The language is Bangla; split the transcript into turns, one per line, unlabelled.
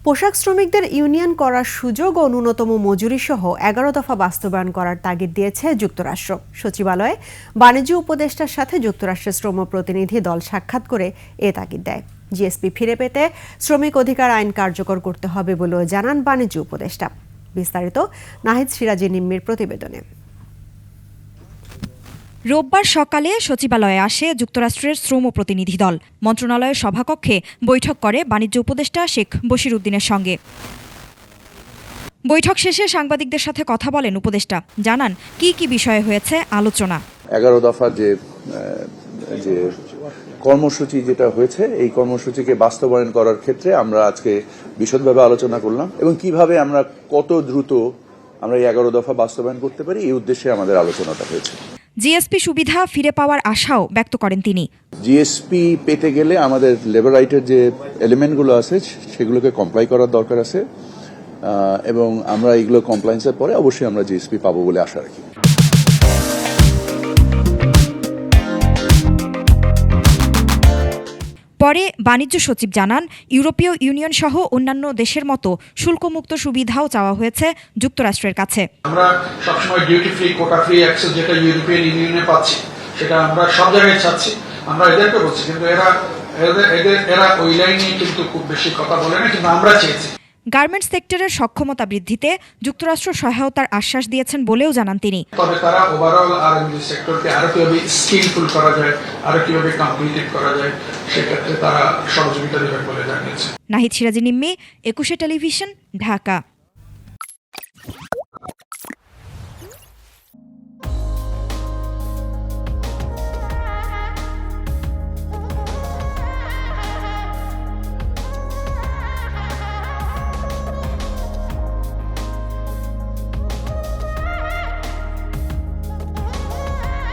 পোশাক শ্রমিকদের ইউনিয়ন করার সুযোগ ও ন্যূনতম মজুরি সহ 11 দফা বাস্তবায়ন করার তাগিদ দিয়েছে যুক্তরাষ্ট্র। সচিবালয়ে বাণিজ্য উপদেষ্টার সাথে যুক্তরাষ্ট্রের শ্রম প্রতিনিধি দল সাক্ষাৎ করে এ তাগিদ দেয়। জিএসপি ফিরে পেতে শ্রমিক অধিকার আইন কার্যকর করতে হবে বলেও জানান বাণিজ্য উপদেষ্টা। বিস্তারিত নাহিদ সিরাজি নিম্মির প্রতিবেদনে।
রোববার সকালে সচিবালয়ে আসে যুক্তরাষ্ট্রের শ্রম প্রতিনিধি দল। মন্ত্রণালয়ের সভাকক্ষে বৈঠক করে বাণিজ্য উপদেষ্টা শেখ বশির উদ্দিনের সঙ্গে। বৈঠক শেষে সাংবাদিকদের সাথে কথা বলেন উপদেষ্টা, জানান কি কি বিষয়ে হয়েছে আলোচনা।
11 দফা যে কর্মসূচি যেটা হয়েছে, এই কর্মসূচিকে বাস্তবায়ন করার ক্ষেত্রে আমরা আজকে বিশদভাবে আলোচনা করলাম এবং কিভাবে আমরা কত দ্রুত আমরা এই 11 দফা বাস্তবায়ন করতে পারি, এই উদ্দেশ্যে আমাদের আলোচনাটা হয়েছে।
জিএসপি সুবিধা ফিরে পাওয়ার আশাও ব্যক্ত করেন তিনি।
জিএসপি পেতে গেলে আমাদের লেবার রাইটের যে এলিমেন্টগুলো আছে সেগুলোকে কমপ্লাই করার দরকার আছে এবং আমরা এগুলো কমপ্লায়েন্সের পরে অবশ্যই আমরা জিএসপি পাবো বলে আশা রাখি।
পরে বাণিজ্য সচিব জানান, ইউরোপীয় ইউনিয়ন সহ অন্যান্য দেশের মতো শুল্কমুক্ত সুবিধাও চাওয়া হয়েছে যুক্তরাষ্ট্রের কাছে।
আমরা সবসময় duty free, quota free access যেটা ইউরোপিয়ান ইউনিয়নে পাচ্ছি, সেটা আমরা সব জায়গায় চাচ্ছি। আমরা এদেরকে বলছি, কিন্তু এরা ওই লাইনে কিন্তু খুব বেশি কথা বলে না, কিন্তু আমরা চেয়েছি।
গার্মেন্টস সেক্টরের সক্ষমতা বৃদ্ধিতে যুক্তরাষ্ট্র সহায়তার আশ্বাস দিয়েছেন বলেও জানান তিনি।
তবে তারা ওভারঅল আরএমজি সেক্টরকে আরো কিভাবে স্কিলফুল করা যায়, আরো কিভাবে কম্পিটিটিভ করা যায়, সেক্ষেত্রে তারা সহযোগিতা দেবেন বলে জানিয়েছে।
নাহিদ সিরাজি নিম্মি, 21 টেলিভিশন, ঢাকা।